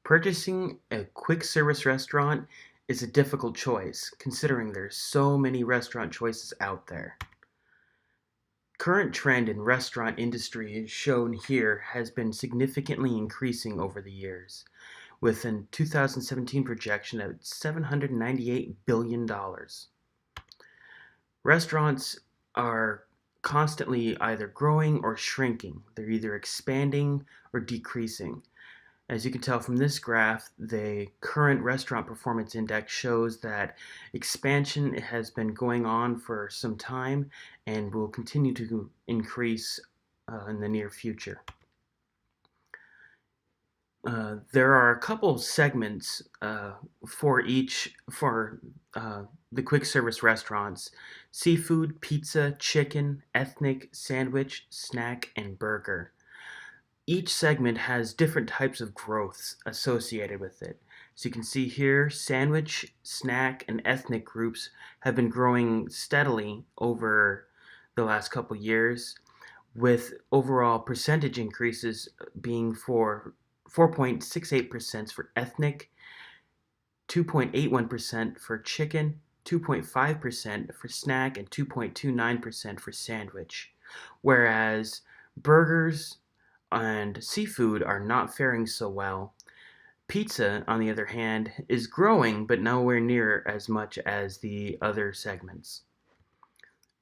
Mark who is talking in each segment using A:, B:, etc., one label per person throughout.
A: Purchasing a quick service restaurant is a difficult choice, considering there's so many restaurant choices out there. Current trend in restaurant industry shown here has been significantly increasing over the years, with a 2017 projection of $798 billion. Restaurants are constantly either growing or shrinking. They're either expanding or decreasing. As you can tell from this graph, the current restaurant performance index shows that expansion has been going on for some time and will continue to increase in the near future. There are a couple segments for the quick service restaurants: seafood, pizza, chicken, ethnic, sandwich, snack, and burger. Each segment has different types of growths associated with it. So you can see here, sandwich, snack, and ethnic groups have been growing steadily over the last couple years, with overall percentage increases being for 4.68% for ethnic, 2.81% for chicken, 2.5% for snack, and 2.29% for sandwich. Whereas burgers and seafood are not faring so well. Pizza, on the other hand, is growing, but nowhere near as much as the other segments.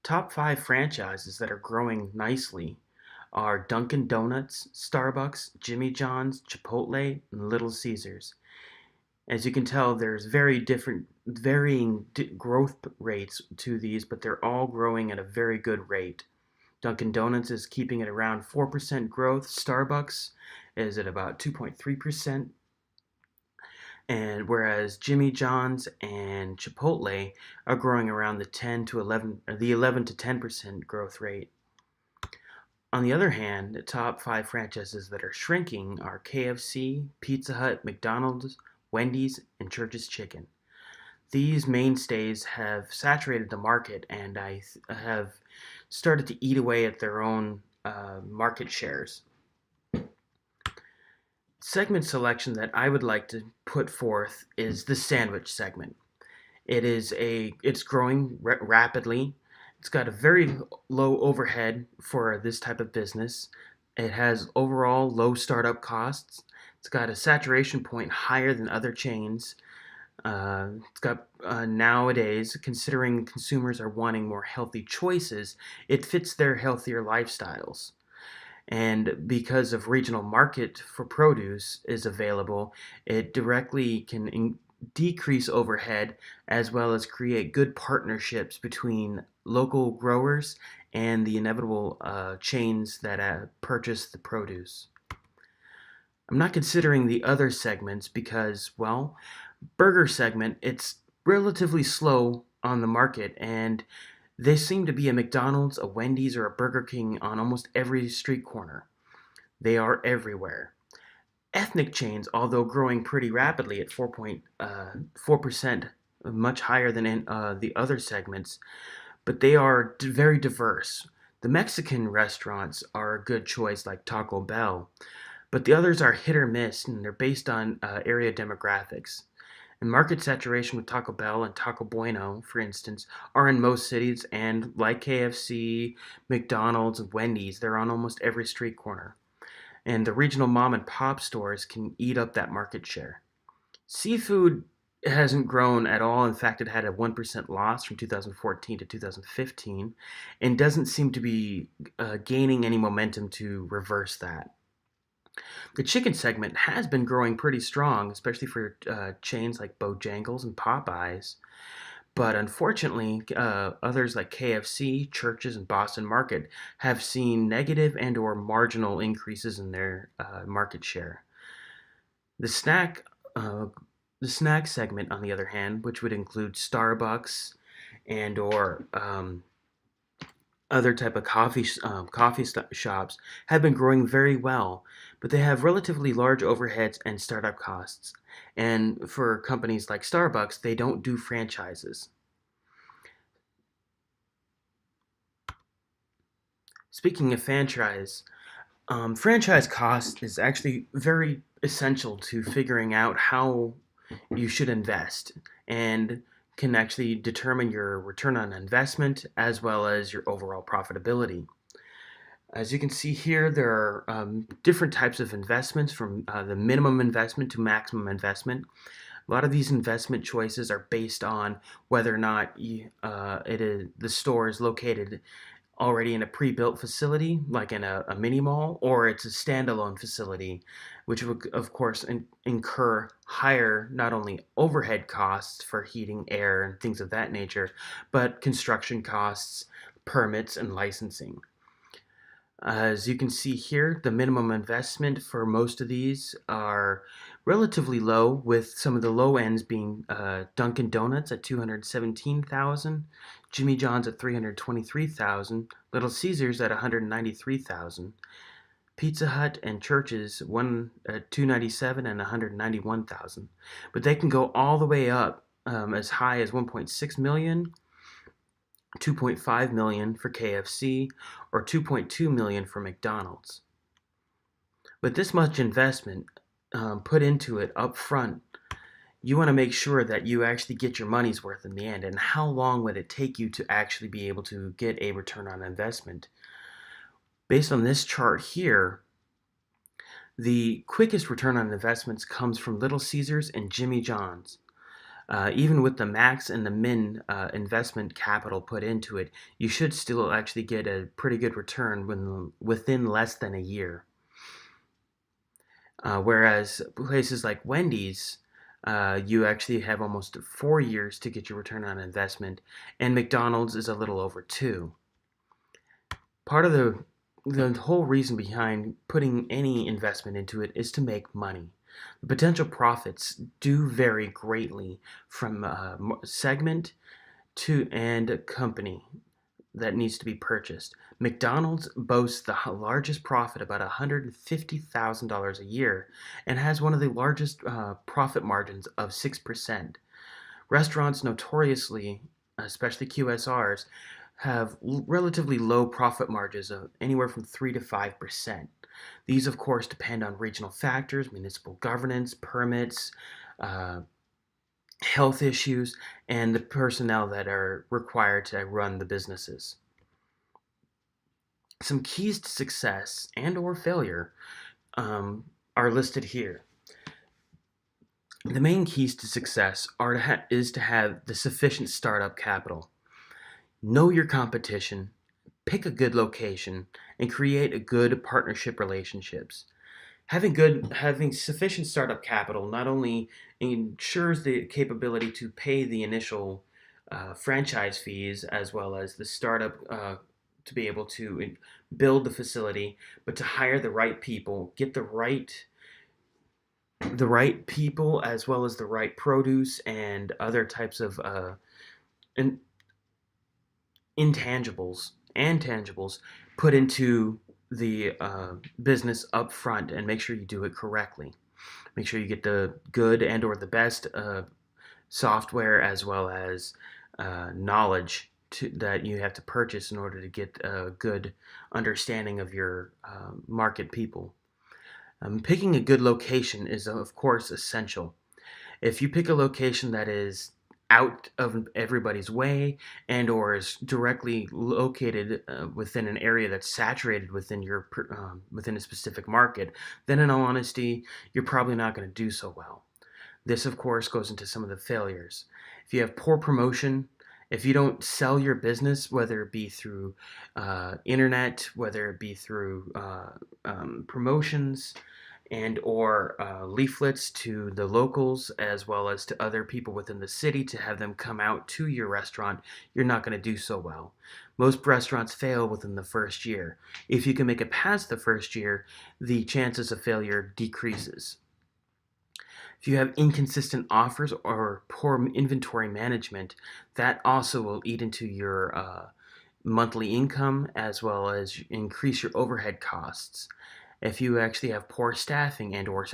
A: Top 5 franchises that are growing nicely are Dunkin' Donuts, Starbucks, Jimmy John's, Chipotle, and Little Caesars. As you can tell, there's varying growth rates to these, but they're all growing at a very good rate. Dunkin' Donuts is keeping it around 4% growth. Starbucks is at about 2.3%. And whereas Jimmy John's and Chipotle are growing around the 11 to 10% growth rate. On the other hand, the top 5 franchises that are shrinking are KFC, Pizza Hut, McDonald's, Wendy's, and Church's Chicken. These mainstays have saturated the market and have started to eat away at their own market shares. Segment selection that I would like to put forth is the sandwich segment. It's growing rapidly. It's got a very low overhead for this type of business. It has overall low startup costs. It's got a saturation point higher than other chains. It's got nowadays, considering consumers are wanting more healthy choices, it fits their healthier lifestyles. And because of regional market for produce is available, it directly can decrease overhead as well as create good partnerships between local growers and the inevitable chains that purchase the produce. I'm not considering the other segments because, well, burger segment, it's relatively slow on the market, and they seem to be a McDonald's, a Wendy's, or a Burger King on almost every street corner. They are everywhere. Ethnic chains, although growing pretty rapidly at 4.4%, much higher than in the other segments, but they are very diverse. The Mexican restaurants are a good choice, like Taco Bell, but the others are hit or miss, and they're based on area demographics. And market saturation with Taco Bell and Taco Bueno, for instance, are in most cities, and like KFC, McDonald's, and Wendy's, they're on almost every street corner. And the regional mom and pop stores can eat up that market share. Seafood hasn't grown at all. In fact, it had a 1% loss from 2014 to 2015 and doesn't seem to be gaining any momentum to reverse that. The chicken segment has been growing pretty strong, especially for chains like Bojangles and Popeyes. But unfortunately, others like KFC, Church's, and Boston Market have seen negative and/or marginal increases in their market share. The snack, uh, the snack segment, on the other hand, which would include Starbucks and/or other type of shops, have been growing very well, but they have relatively large overheads and startup costs. And for companies like Starbucks, they don't do franchises. Speaking of franchise cost is actually very essential to figuring out how you should invest and can actually determine your return on investment as well as your overall profitability. As you can see here, there are different types of investments from the minimum investment to maximum investment. A lot of these investment choices are based on whether or not the store is located already in a pre-built facility, like in a mini mall, or it's a standalone facility, which would, of course, incur higher not only overhead costs for heating, air, and things of that nature, but construction costs, permits, and licensing. As you can see here, the minimum investment for most of these are relatively low, with some of the low ends being Dunkin' Donuts at $217,000, Jimmy John's at $323,000, Little Caesars at $193,000, Pizza Hut and Church's one at $297,000 and $191,000. But they can go all the way up as high as $1.6 million, 2.5 million for KFC, or 2.2 million for McDonald's. With this much investment put into it up front, you want to make sure that you actually get your money's worth in the end. And how long would it take you to actually be able to get a return on investment? Based on this chart here, the quickest return on investments comes from Little Caesars and Jimmy John's. Even with the max and the min investment capital put into it, you should still actually get a pretty good return within less than a year. Whereas places like Wendy's, you actually have almost 4 years to get your return on investment, and McDonald's is a little over 2. Part of the whole reason behind putting any investment into it is to make money. The potential profits do vary greatly from segment to and company that needs to be purchased. McDonald's boasts the largest profit, about $150,000 a year, and has one of the largest profit margins of 6%. Restaurants notoriously, especially QSRs, have relatively low profit margins of anywhere from 3 to 5%. These, of course, depend on regional factors, municipal governance, permits, health issues, and the personnel that are required to run the businesses. Some keys to success and or failure are listed here. The main keys to success is to have the sufficient startup capital. Know your competition, pick a good location, and create a good partnership relationships. Having sufficient startup capital not only ensures the capability to pay the initial franchise fees as well as the startup to be able to build the facility, but to hire the right people, get the right people as well as the right produce and other types of intangibles and tangibles put into the business up front, and make sure you do it correctly. Make sure you get the good and or the best software as well as knowledge that you have to purchase in order to get a good understanding of your market people. Picking a good location is, of course, essential. If you pick a location that is out of everybody's way and or is directly located within an area that's saturated within within a specific market, then in all honesty, you're probably not going to do so well. This, of course, goes into some of the failures. If you have poor promotion, if you don't sell your business, whether it be through internet, whether it be through promotions and or leaflets to the locals as well as to other people within the city to have them come out to your restaurant, you're not going to do so well. Most restaurants fail within the first year. If you can make it past the first year, the chances of failure decreases. If you have inconsistent offers or poor inventory management, that also will eat into your monthly income as well as increase your overhead costs. If you actually have poor staffing and or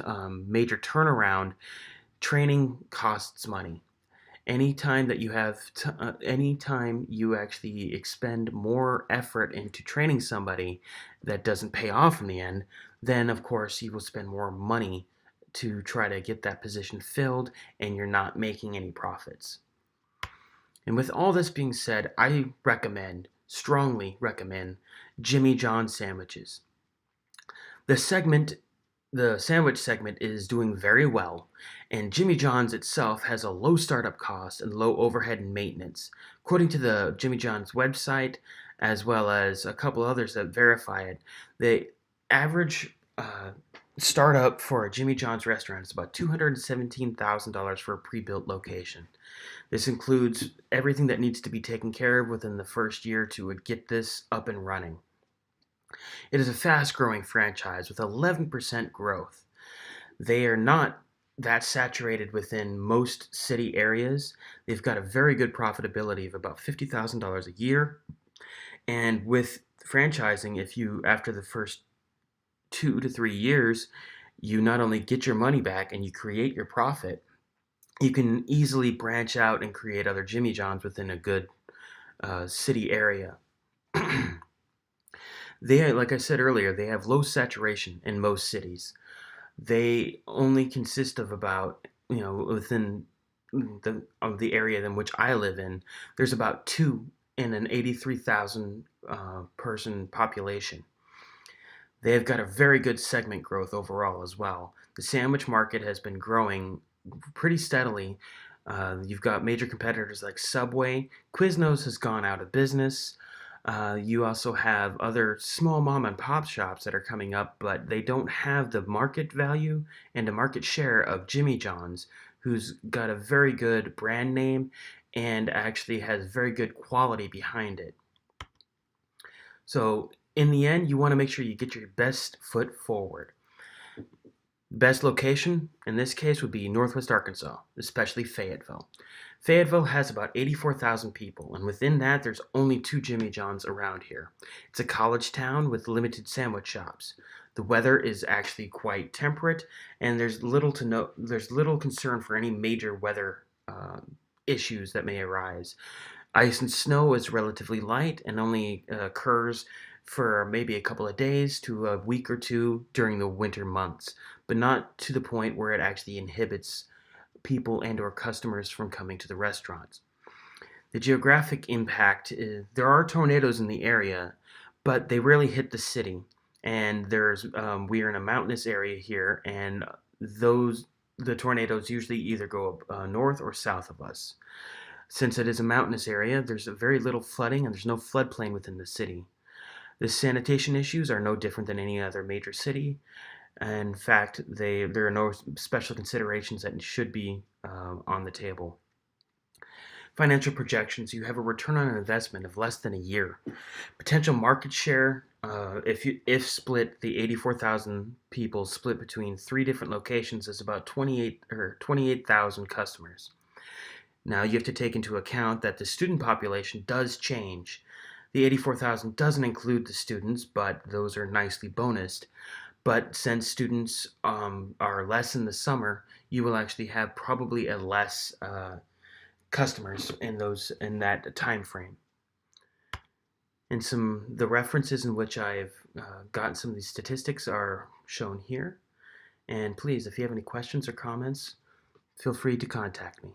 A: major turnaround, training costs money. Anytime you actually expend more effort into training somebody that doesn't pay off in the end, then of course you will spend more money to try to get that position filled and you're not making any profits. And with all this being said, I strongly recommend Jimmy John's sandwiches. The segment the sandwich segment is doing very well, and Jimmy John's itself has a low startup cost and low overhead and maintenance. According to the Jimmy John's website, as well as a couple others that verify it, the average startup for a Jimmy John's restaurant is about $217,000 for a pre-built location. This includes everything that needs to be taken care of within the first year to get this up and running. It is a fast-growing franchise with 11% growth. They are not that saturated within most city areas. They've got a very good profitability of about $50,000 a year. And with franchising, if you, after the first 2 to 3 years, you not only get your money back and you create your profit, you can easily branch out and create other Jimmy John's within a good city area. Like I said earlier, they have low saturation in most cities. They only consist of about, within the area in which I live in, there's about two in an 83,000 person population. They have got a very good segment growth overall as well. The sandwich market has been growing pretty steadily. You've got major competitors like Subway. Quiznos has gone out of business. You also have other small mom and pop shops that are coming up, but they don't have the market value and the market share of Jimmy John's, who's got a very good brand name and actually has very good quality behind it. So in the end, you want to make sure you get your best foot forward. Best location in this case would be Northwest Arkansas, especially Fayetteville. Fayetteville has about 84,000 people, and within that, there's only two Jimmy John's around here. It's a college town with limited sandwich shops. The weather is actually quite temperate, and there's little concern for any major weather issues that may arise. Ice and snow is relatively light and only occurs for maybe a couple of days to a week or two during the winter months, but not to the point where it actually inhibits people and or customers from coming to the restaurants. The geographic impact is there are tornadoes in the area, but they rarely hit the city. And we are in a mountainous area here, and the tornadoes usually either go north or south of us. Since it is a mountainous area, there's very little flooding and there's no floodplain within the city. The sanitation issues are no different than any other major city. In fact, there are no special considerations that should be on the table. Financial projections, you have a return on investment of less than a year. Potential market share, if split, the 84,000 people split between 3 different locations is about 28,000 customers. Now you have to take into account that the student population does change. The 84,000 doesn't include the students, but those are nicely bonused. But since students are less in the summer, you will actually have probably a less customers in that time frame. And the references in which I've gotten some of these statistics are shown here. And please, if you have any questions or comments, feel free to contact me.